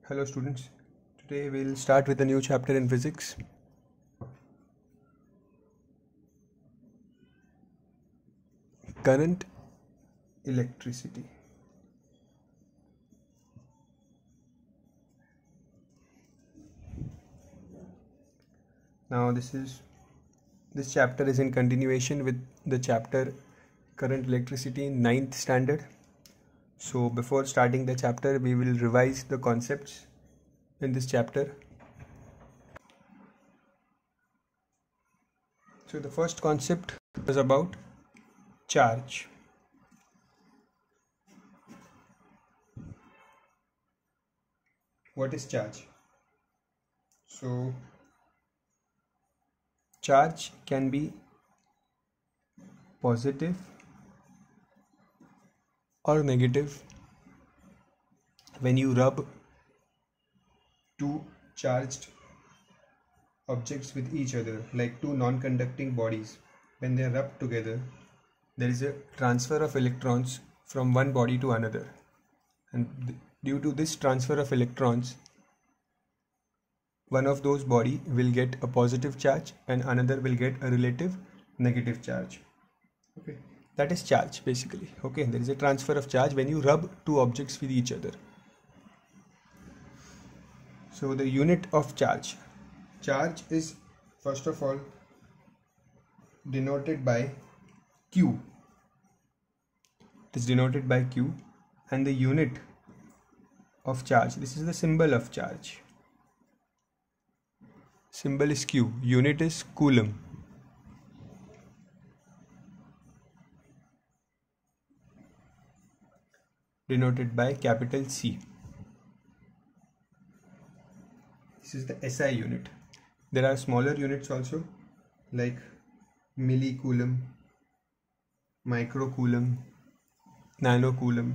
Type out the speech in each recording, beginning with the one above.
Hello students, today we'll start with a new chapter in physics. Current, electricity. Now this chapter is in continuation with the chapter current electricity in 9th standard. So before starting the chapter we will revise the concepts in this chapter. So the first concept was about charge. What is charge? So charge can be positive or negative when you rub two charged objects with each other, like two non-conducting bodies. When they are rubbed together, there is a transfer of electrons from one body to another, and due to this transfer of electrons, one of those body will get a positive charge and another will get a relative negative charge. Okay, that is charge basically. Okay, there is a transfer of charge when you rub two objects with each other. So the unit of charge is first of all denoted by Q. It is denoted by Q, and the unit of charge, this is the symbol of charge. Symbol is Q, unit is coulomb. Denoted by capital C. This is the SI unit. There are smaller units also, like millicoulomb, microcoulomb, nanocoulomb,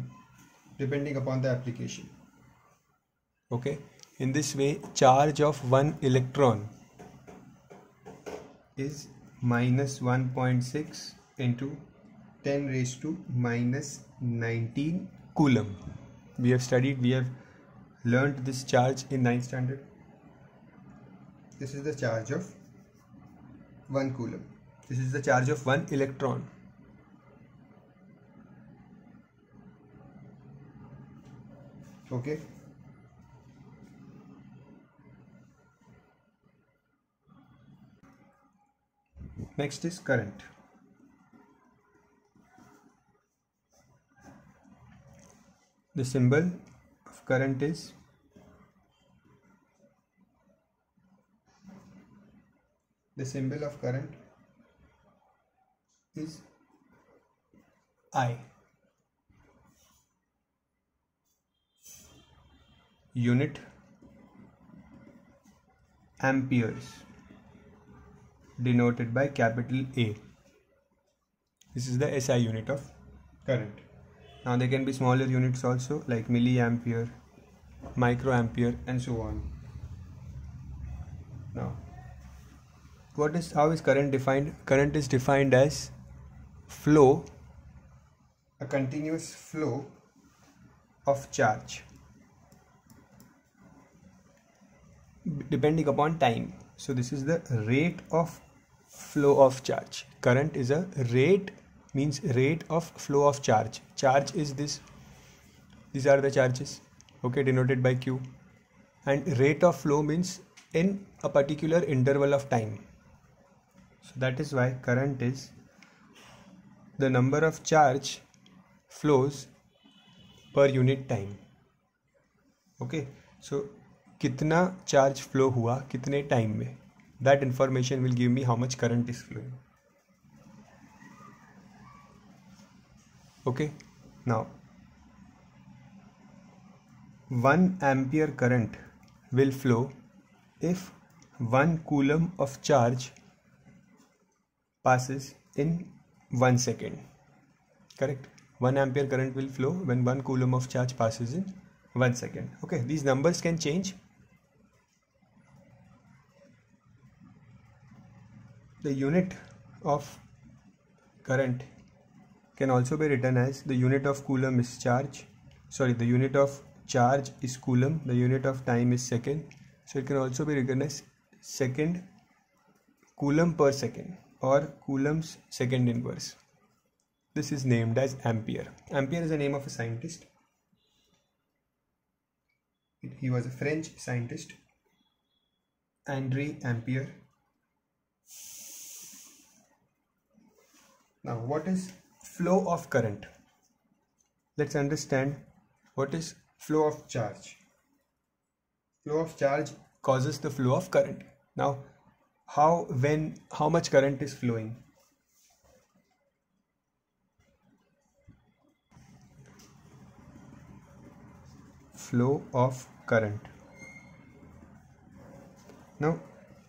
depending upon the application. Okay, in this way, charge of one electron is minus 1.6 into 10 raised to minus 19 coulomb. We have learned this charge in 9th standard. This is the charge of 1 coulomb. This is the charge of one electron. Okay. Next is current. The symbol of current is I. Unit amperes, denoted by capital A. This is the SI unit of current. Now there can be smaller units also, like milliampere, microampere, and so on. Now, how is current defined? Current is defined as flow, a continuous flow of charge, depending upon time. So this is the rate of flow of charge. Current is a rate, means rate of flow of charge. Charge is this. These are the charges, okay, denoted by Q. And rate of flow means in a particular interval of time. So that is why current is the number of charge flows per unit time. Okay, so कितना charge flow हुआ कितने time में, that information will give me how much current is flowing. Okay, now 1 ampere current will flow if 1 coulomb of charge passes in 1 second. Correct? 1 ampere current will flow when 1 coulomb of charge passes in 1 second. Okay, these numbers can change. The unit of current can also be written as the unit of coulomb is charge. The unit of charge is coulomb, the unit of time is second, so it can also be written as second coulomb per second or coulomb's second inverse. This is named as ampere. Ampere is the name of a scientist. He was a French scientist, Andre Ampere. Now, what is flow of current? Let's understand what is flow of charge. Flow of charge causes the flow of current. Now, how much current is flowing? Flow of current. Now,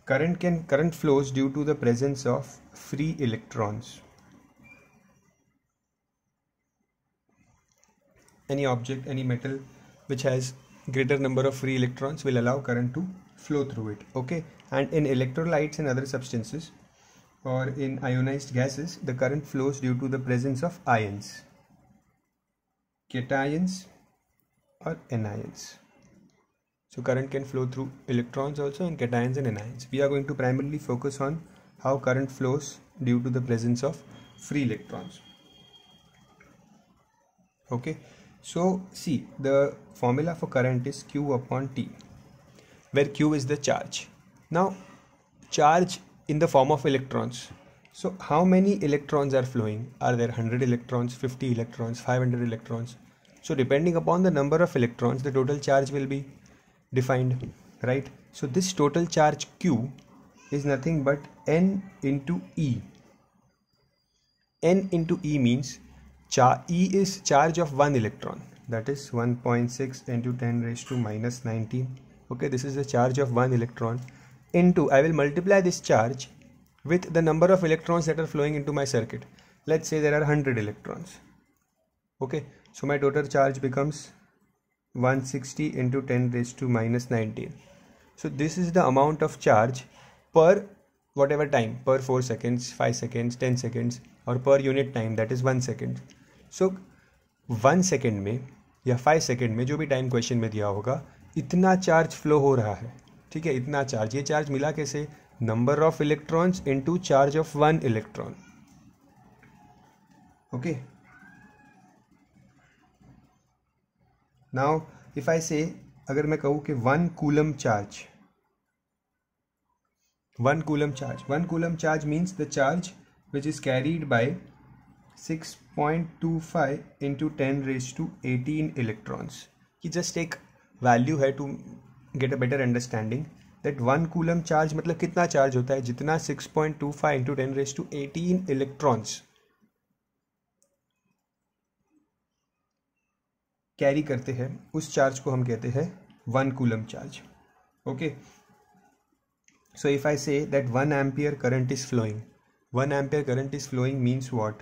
current flows due to the presence of free electrons. Any object, any metal which has greater number of free electrons will allow current to flow through it. Okay, and in electrolytes and other substances or in ionized gases, the current flows due to the presence of ions, cations or anions. So current can flow through electrons also and cations and anions. We are going to primarily focus on how current flows due to the presence of free electrons. Okay, so see, the formula for current is Q upon T, where Q is the charge. Now, charge in the form of electrons. So how many electrons are flowing? Are there 100 electrons, 50 electrons, 500 electrons? So depending upon the number of electrons, the total charge will be defined, right? So this total charge Q is nothing but N into E. N into E means E is charge of 1 electron, that is 1.6 into 10 raised to minus 19. Okay, this is the charge of 1 electron into, I will multiply this charge with the number of electrons that are flowing into my circuit. Let's say there are 100 electrons. Okay, so my total charge becomes 160 into 10 raised to minus 19. So this is the amount of charge per whatever time, per 4 seconds, 5 seconds, 10 seconds or per unit time, that is 1 second. So 1 second में या 5 second में जो भी time question में दिया होगा, इतना charge flow हो रहा है. ठीक है, इतना चार्ज. ये चार्ज मिला कैसे? Number of electrons into charge of 1 electron. Okay, now if I से, अगर मैं कहूँ कि 1 coulomb charge, 1 coulomb charge means the charge which is carried by 6.25 into 10 raised to 18 electrons. ये just एक value है to get a better understanding that 1 coulomb charge मतलब कितना चार्ज होता है? जितना 6.25 into 10 raised to 18 electrons carry करते हैं, उस चार्ज को हम कहते हैं 1 coulomb charge. Okay, so if I say that 1 ampere current is flowing, 1 ampere current is flowing means what?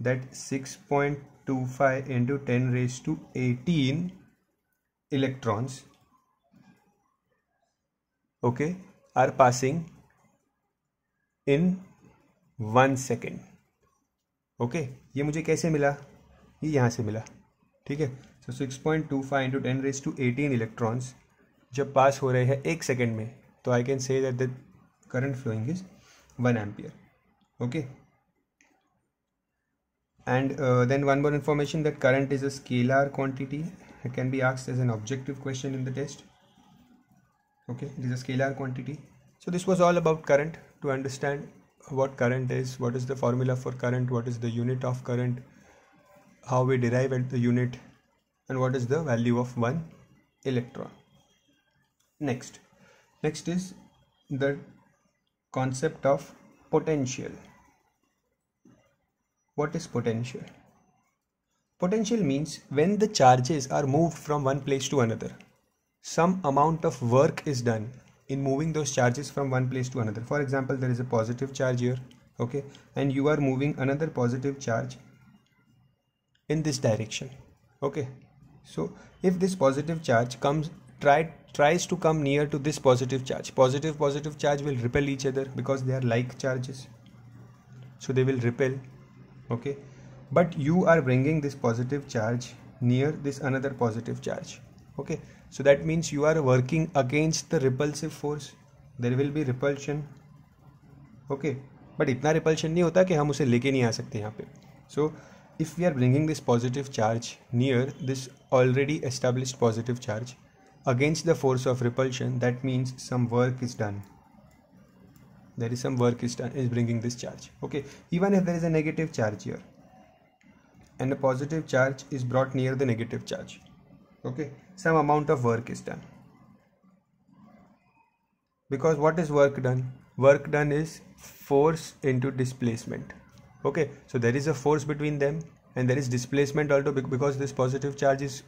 That 6.25 into 10 raised to 18 electrons, okay, are passing in 1 second. Okay, ये मुझे कैसे मिला? ये यहाँ से मिला. ठीक है, so 6.25 into 10 raised to 18 electrons जब पास हो रहे हैं 1 सेकेंड में, तो I can say that the current flowing is 1 ampere. Okay, and then one more information, that current is a scalar quantity. It can be asked as an objective question in the test. Okay, it is a scalar quantity. So this was all about current. To understand what current is, what is the formula for current, what is the unit of current, how we derive at the unit, and what is the value of 1 electron. Next is the concept of potential. What is potential? Potential means when the charges are moved from one place to another, some amount of work is done in moving those charges from one place to another. For example, there is a positive charge here, okay, and you are moving another positive charge in this direction. Okay, so if this positive charge tries to come near to this positive charge, positive charge will repel each other because they are like charges, so they will repel. Okay, but you are bringing this positive charge near this another positive charge. Okay, so that means you are working against the repulsive force. There will be repulsion. Okay, but इतना repulsion नहीं होता कि हम उसे लेके नहीं आ सकते यहाँ पे. So if we are bringing this positive charge near this already established positive charge against the force of repulsion, that means some work is done. There is some work is done, is bringing this charge. Okay, even if there is a negative charge here and a positive charge is brought near the negative charge, okay, some amount of work is done. Because what is work done? Work done is force into displacement. Okay, so there is a force between them and there is displacement also, because this positive charge is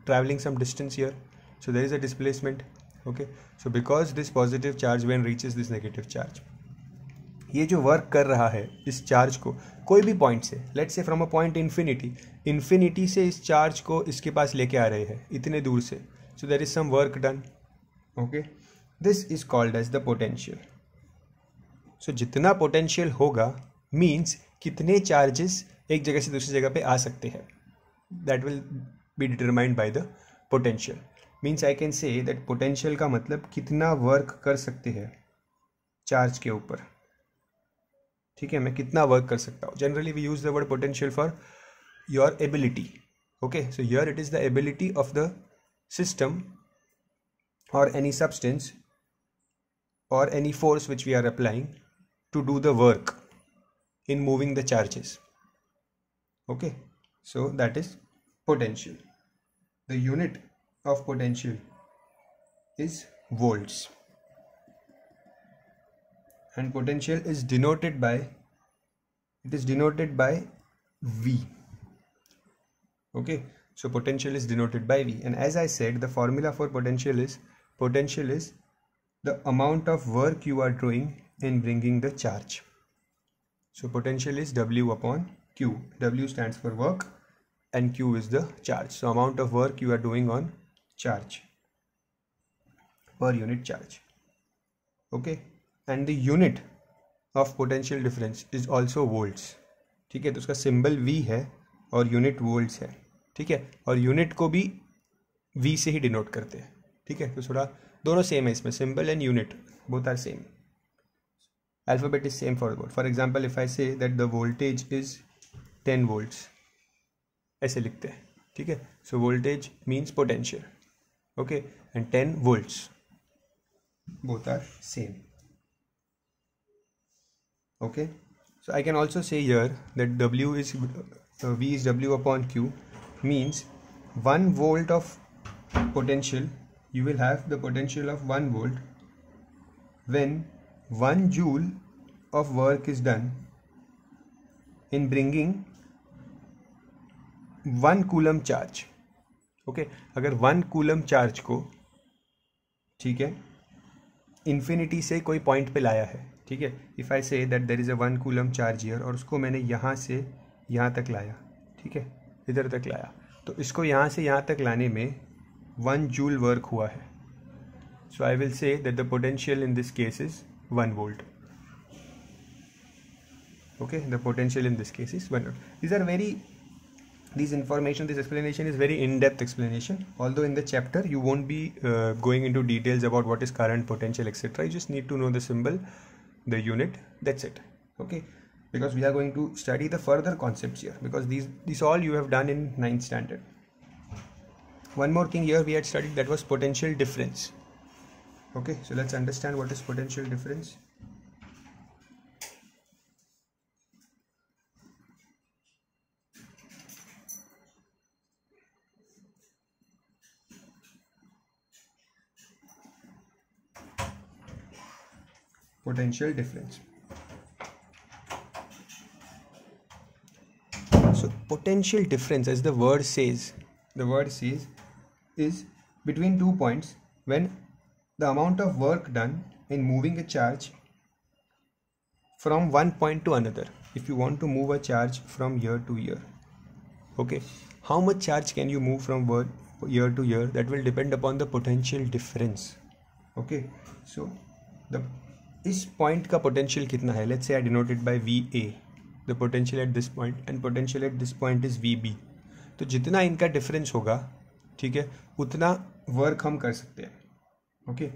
traveling some distance here, so there is a displacement. Okay, so because this positive charge when reaches this negative charge, ये जो work कर रहा है इस charge को कोई भी point से, let's say from a point infinity से इस चार्ज को इसके पास लेके आ रहे हैं इतने दूर से, so there is some work done. Okay, this is called as the potential. So जितना पोटेंशियल होगा मीन्स कितने चार्जेस एक जगह से दूसरी जगह पे आ सकते हैं, that will be determined by the potential. Means I can say that potential का मतलब कितना वर्क कर सकते हैं चार्ज के ऊपर. ठीक है, मैं कितना वर्क कर सकता हूँ. Generally we use the word potential for your ability. Okay, so here it is the ability of the system और any substance or any force which we are applying to do the work in moving the charges. Okay, so that is potential. The unit of potential is volts, and potential is denoted by V. Okay, so potential is denoted by V, and as I said, the formula for potential is the amount of work you are doing in bringing the charge. So potential is W upon Q. W stands for work and Q is the charge. So amount of work you are doing on charge per unit charge. Okay, and the unit of potential difference is also volts. ठीक है, तो उसका symbol V है और unit volts है. ठीक है, और यूनिट को भी V से ही डिनोट करते हैं. ठीक है, तो थोड़ा दोनों सेम है इसमें, symbol and unit both are same. Alphabet is same for both. For example if I say that the voltage is 10 volts, ऐसे लिखते हैं. ठीक है, so voltage means potential. Okay, and 10 volts both are same. Okay, so I can also say here that W is V is W upon Q, means 1 volt of potential, you will have the potential of 1 volt when 1 joule of work is done in bringing 1 coulomb charge. Okay, अगर 1 coulomb charge को, ठीक है, infinity से कोई point पे लाया है. ठीक है, if I say that there is a 1 coulomb charge here, और उसको मैंने यहाँ से यहाँ तक लाया. ठीक है, इधर तक लाया, तो इसको यहाँ से यहाँ तक लाने में 1 joule वर्क हुआ है. So I will say that the potential in this case is 1 volt. Okay, the potential in this case is 1 volt. This explanation is very in-depth explanation, although in the chapter you won't be going into details about what is current, potential, etc. You just need to know the symbol, the unit, that's it. Okay, because we are going to study the further concepts here, because these all you have done in 9th standard. One more thing here we had studied, that was potential difference. Okay, so let's understand what is potential difference. Potential difference. So potential difference, as the word says, is between 2 points when the amount of work done in moving a charge from one point to another. If you want to move a charge from here to here, okay, how much charge can you move from here to here? That will depend upon the potential difference. Okay, so इस point का potential कितना है, let's say I denote it by VA, the potential at this point, and potential at this point is VB. तो जितना इनका difference होगा ठीक है, उतना वर्क हम कर सकते हैं. Okay,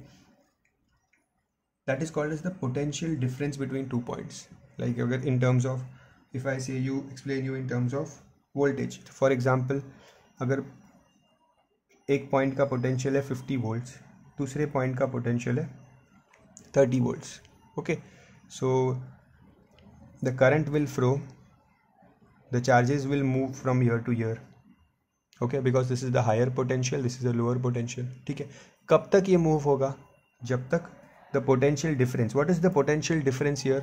that is called as the potential difference between two points. Like अगर in terms of, if I say you explain you in terms of voltage, for example अगर एक पॉइंट का पोटेंशियल है 50 वोल्ट्स, दूसरे पॉइंट का potential है 30 volts. Okay, so the current will flow, the charges will move from here to here. Okay, because this is the higher potential, this is the lower potential. ठीक है, कब तक ये move होगा? जब तक the potential difference, what is the potential difference here?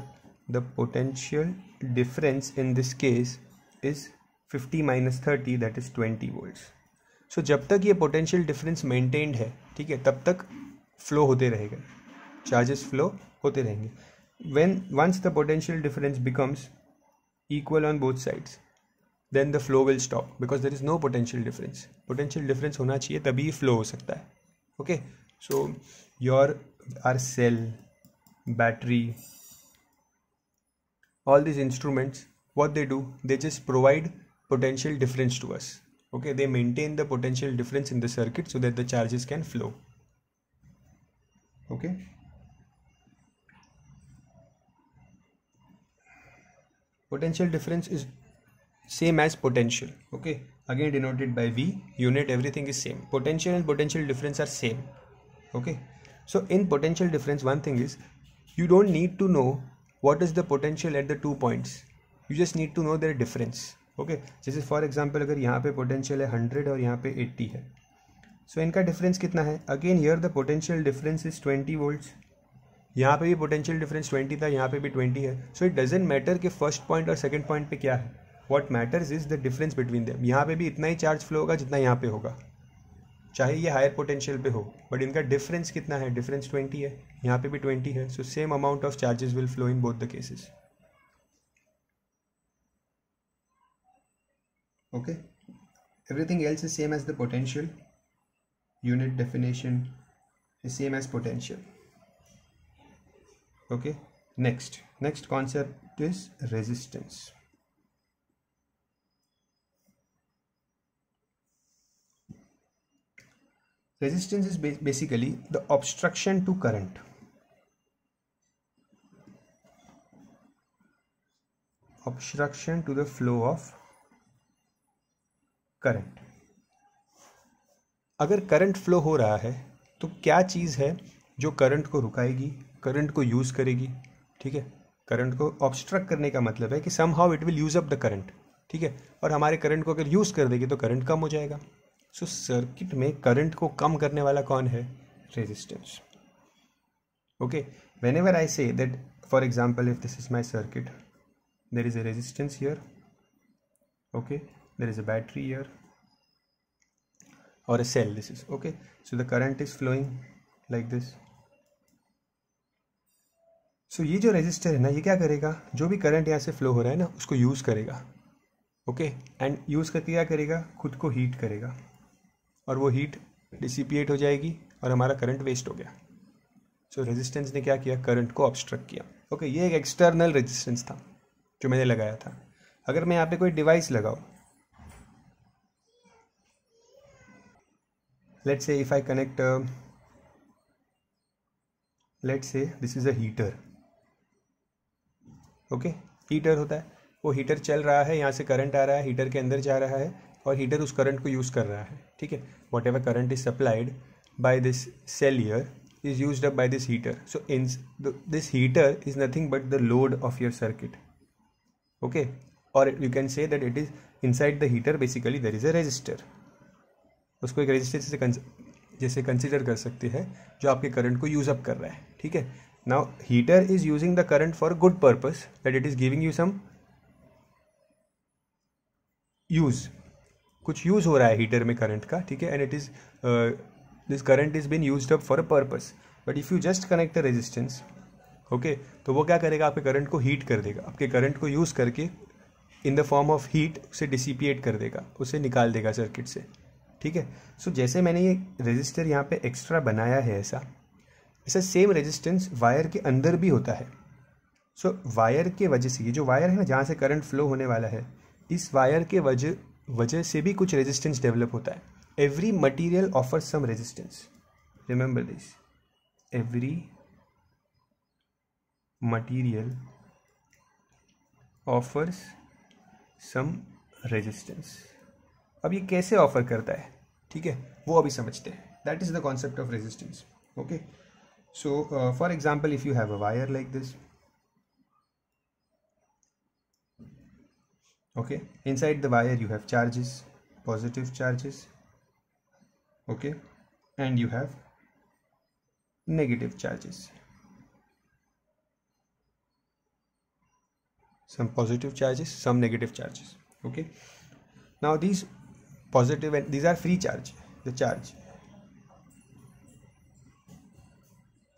The potential difference in this case is 50 minus 30, that is 20 volts. So जब तक ये potential difference maintained है, ठीक है, तब तक flow होते रहेगा, charges flow होते रहेंगे. Once the potential difference becomes equal on both sides, then the flow will stop because there is no potential difference. Potential difference होना चाहिए तभी flow हो सकता है. Okay, so our cell, battery, all these instruments, what they do, they just provide potential difference to us. Okay, they maintain the potential difference in the circuit so that the charges can flow. Okay, potential difference is same as potential. Okay, again denoted by V, unit, everything is same. Potential and potential difference are same. Okay, so in potential difference one thing is, you don't need to know what is the potential at the 2 points, you just need to know their difference. Okay, जैसे for example अगर यहाँ पे potential है 100 और यहाँ पे 80 है, सो इनका डिफरेंस कितना है? Again here the potential difference is 20 volts. यहाँ पे भी पोटेंशियल डिफरेंस 20 था, यहाँ पे भी 20 है. सो इट डजेंट मैटर कि फर्स्ट पॉइंट और सेकंड पॉइंट पे क्या है. What matters is the difference between them. यहाँ पे भी इतना ही चार्ज फ्लो होगा जितना यहाँ पे होगा, चाहे ये हायर पोटेंशियल पे हो, बट इनका डिफरेंस कितना है? डिफरेंस 20 है, यहाँ पे भी 20 है. So same amount of charges will flow in both the cases. Okay, everything else is same as the potential. Unit definition is same as potential. Okay, next concept is resistance. Resistance is basically the obstruction to current. Obstruction to the flow of current. अगर current flow हो रहा है तो क्या चीज़ है जो current को रुकाएगी, current को यूज़ करेगी? ठीक है, करंट को ऑब्स्ट्रक्ट करने का मतलब है कि somehow it will use up the current. ठीक है, और हमारे करंट को अगर यूज़ कर देगी तो करंट कम हो जाएगा. सो सर्किट में करंट को कम करने वाला कौन है? Resistance. Okay, whenever I say that, for example if this is my circuit, there is a resistance here, okay, there is a battery here or a cell, this is okay. So the current is flowing like this. So ये जो resistor है ना, ये क्या करेगा? जो भी current यहाँ से फ्लो हो रहा है ना, उसको यूज़ करेगा. ओके, एंड यूज़ करके क्या करेगा? खुद को हीट करेगा, और वो हीट डिसिपिएट हो जाएगी और हमारा करंट वेस्ट हो गया. सो रेजिस्टेंस ने क्या किया? करंट को ऑब्स्ट्रक्ट किया. ओके, ये एक एक्सटर्नल रेजिस्टेंस था जो मैंने लगाया था. अगर मैं यहाँ पे कोई डिवाइस लगाऊँ, let's say if I connect let's say this is a heater. okay, heater होता है, वो हीटर चल रहा है, यहाँ से करंट आ रहा है, हीटर के अंदर जा रहा है और हीटर उस करंट को यूज़ कर रहा है. ठीक है, whatever current is supplied by this cell here is used up by this heater. So this heater is nothing but the load of your circuit. Okay, or you can say that it is inside the heater, basically there is a resistor. उसको एक resistance जैसे consider कर सकते हैं जो आपके current को use up कर रहा है. ठीक है, now heater is using the current for good purpose, that it is giving you some use. कुछ यूज़ हो रहा है हीटर में करंट का. ठीक है, and it is this current is been used up for a purpose. But if you just connect a resistance, okay, तो वो क्या करेगा? आपके करंट को हीट कर देगा, आपके करंट को यूज़ करके in the form of heat उसे डिसिपिएट कर देगा, उसे निकाल देगा सर्किट से. ठीक है, सो जैसे मैंने ये रेजिस्टर यहाँ पे एक्स्ट्रा बनाया है, ऐसा सेम रेजिस्टेंस वायर के अंदर भी होता है. सो वायर के वजह से, ये जो वायर है ना जहाँ से करंट फ्लो होने वाला है, इस वायर के वजह से भी कुछ रेजिस्टेंस डेवलप होता है. every material offers some resistance. Remember this. Every material offers some resistance. अब ये कैसे ऑफर करता है, ठीक है, वो अभी समझते हैं. That is the concept of resistance. Okay, so for example if you have a wire like this. Okay, inside the wire you have charges, positive charges, okay, and you have negative charges, some positive charges, some negative charges. Okay, now these positive and these are free charge, the charge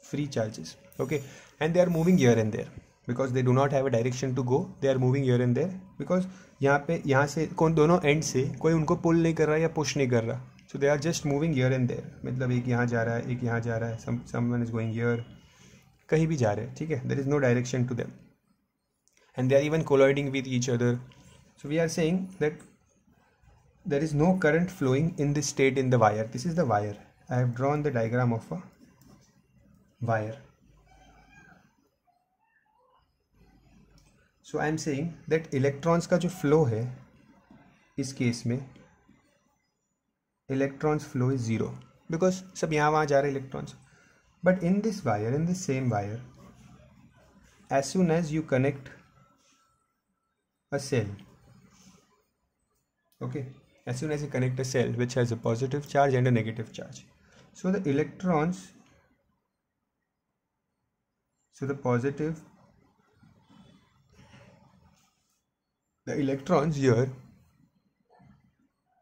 free charges. Okay, and they are moving here and there because they do not have a direction to go. They are moving here and there because यहाँ से कौन दोनों and से कोई उनको पुल नहीं कर रहा या पुश नहीं कर रहा. So they are just moving here and there. मतलब एक यहाँ जा रहा है, एक यहाँ जा रहा है, समवन इज गोइंग हियर, कहीं भी जा रहे हैं, ठीक है. There is no direction to them and they are even colliding with each other. So we are saying that there is no current flowing in this state in the wire. This is the wire. I have drawn the diagram of a wire. So I am saying that electrons का जो flow है इस case में electrons flow is zero because सब यहाँ वहाँ जा रहे electrons. But in this wire, in this same wire, as soon as you connect a cell, okay, as soon as you connect a cell which has a positive charge and a negative charge, so the electrons, so the electrons here,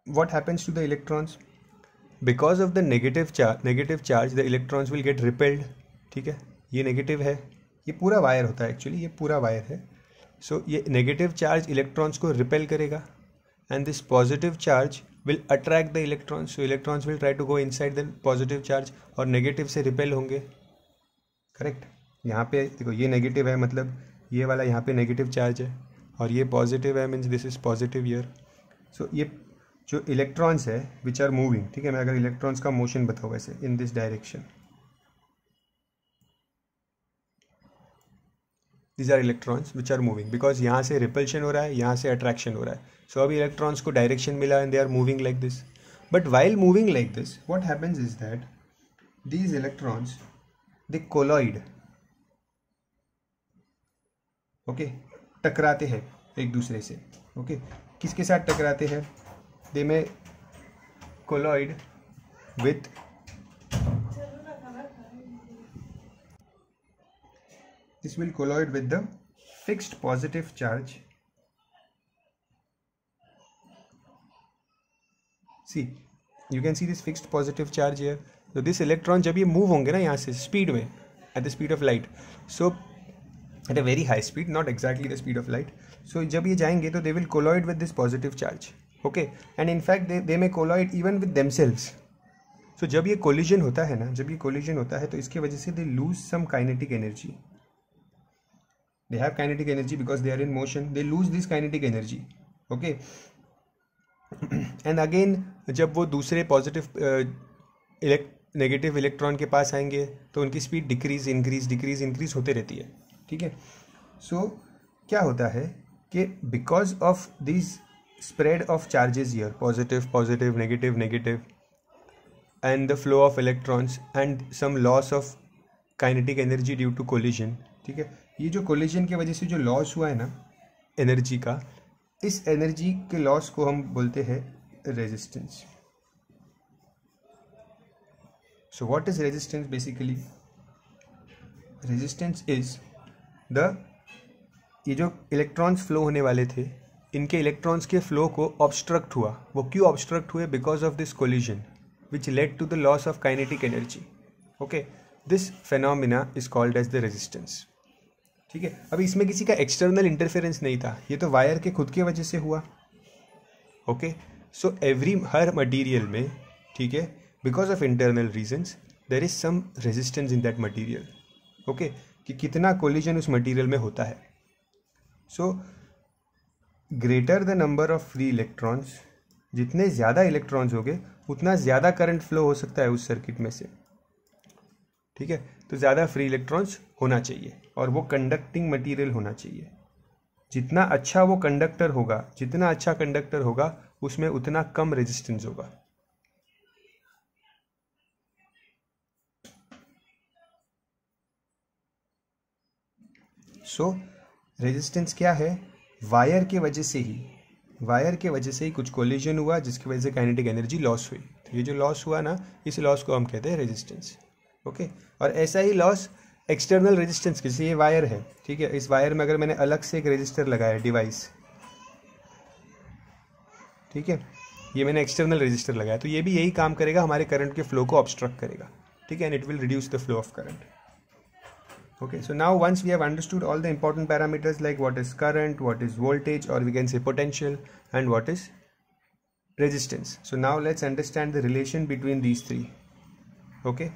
what happens to the electrons? Because of the negative charge the electrons will get repelled. ठीक है, ये negative है, ये पूरा wire होता है actually, ये पूरा वायर है. सो ये नेगेटिव चार्ज इलेक्ट्रॉन्स को रिपेल करेगा and this positive charge will attract the electrons, so electrons will try to go inside the positive charge और नेगेटिव से रिपेल होंगे. करेक्ट. यहाँ पे देखो ये नेगेटिव है, मतलब ये वाला यहाँ पे नेगेटिव चार्ज है और ये पॉजिटिव है, means this is positive year. So ये जो इलेक्ट्रॉन्स है विच आर मूविंग, ठीक है, मैं अगर इलेक्ट्रॉन्स का मोशन बताऊँ वैसे in this direction, these are electrons which are moving because यहाँ से repulsion हो रहा है, यहाँ से attraction हो रहा है. So अभी electrons को direction मिला and they are moving like this. But while moving like this, what happens is that these electrons they colloid. Okay, टकराते हैं एक दूसरे से. Okay, किसके साथ टकराते हैं? They may colloid with this will colloid with the fixed positive charge. See, you can see this fixed positive charge here. So this electron जब ये move होंगे ना यहाँ से speed में, at the speed of light, so at a very high speed, not exactly the speed of light, so जब ये जाएंगे तो they will colloid with this positive charge. Okay, and in fact they may colloid even with themselves. So जब ये collision होता है ना, जब ये collision होता है तो इसके वजह से they lose some kinetic energy. They have kinetic energy because they are in motion. They lose this kinetic energy. Okay. And again जब वो दूसरे पॉजिटिव नेगेटिव इलेक्ट्रॉन के पास आएंगे तो उनकी स्पीड डिक्रीज इंक्रीज होते रहती है. ठीक है. सो क्या होता है कि because of this spread of charges here, positive negative and the flow of electrons and some loss of kinetic energy due to collision. ठीक है, ये जो कोलिजन की वजह से जो लॉस हुआ है ना एनर्जी का, इस एनर्जी के लॉस को हम बोलते हैं resistance. So what is resistance? Basically resistance is the, ये जो इलेक्ट्रॉन्स फ्लो होने वाले थे इनके इलेक्ट्रॉन्स के फ्लो को ऑब्स्ट्रक्ट हुआ. वो क्यों ऑब्स्ट्रक्ट हुए? Because of this collision which led to the loss of kinetic energy. Okay, this phenomena is called as the resistance. ठीक है, अभी इसमें किसी का एक्सटर्नल इंटरफेरेंस नहीं था, ये तो वायर के खुद की वजह से हुआ. ओके, सो हर मटीरियल में, ठीक है, because of internal reasons there is some resistance in that material. Okay, कि कितना कोलिजन उस मटीरियल में होता है. So greater the number of free electrons जितने ज़्यादा इलेक्ट्रॉन्स होंगे उतना ज़्यादा करंट फ्लो हो सकता है उस सर्किट में से, ठीक है। तो ज़्यादा फ्री इलेक्ट्रॉन्स होना चाहिए और वो कंडक्टिंग मटेरियल होना चाहिए। जितना अच्छा वो कंडक्टर होगा, जितना अच्छा कंडक्टर होगा उसमें उतना कम रेजिस्टेंस होगा। सो रेजिस्टेंस क्या है? वायर के वजह से ही कुछ कोलिजन हुआ जिसकी वजह से काइनेटिक एनर्जी लॉस हुई। तो ये जो लॉस हुआ ना, इस लॉस को हम कहते हैं रेजिस्टेंस, ओके। और ऐसा ही लॉस एक्सटर्नल रेजिस्टेंस, जैसे ये वायर है, ठीक है, इस वायर में अगर मैंने अलग से एक रेजिस्टर लगाया डिवाइस, ठीक है, ये मैंने एक्सटर्नल रेजिस्टर लगाया, तो ये भी यही काम करेगा, हमारे करंट के फ्लो को ऑब्स्ट्रक्ट करेगा, ठीक है, and it will reduce the flow of current. Okay, so now once we have understood all the important parameters like what is current, what is voltage, or we can say potential, and what is resistance. So now let's understand the relation between these three. Okay.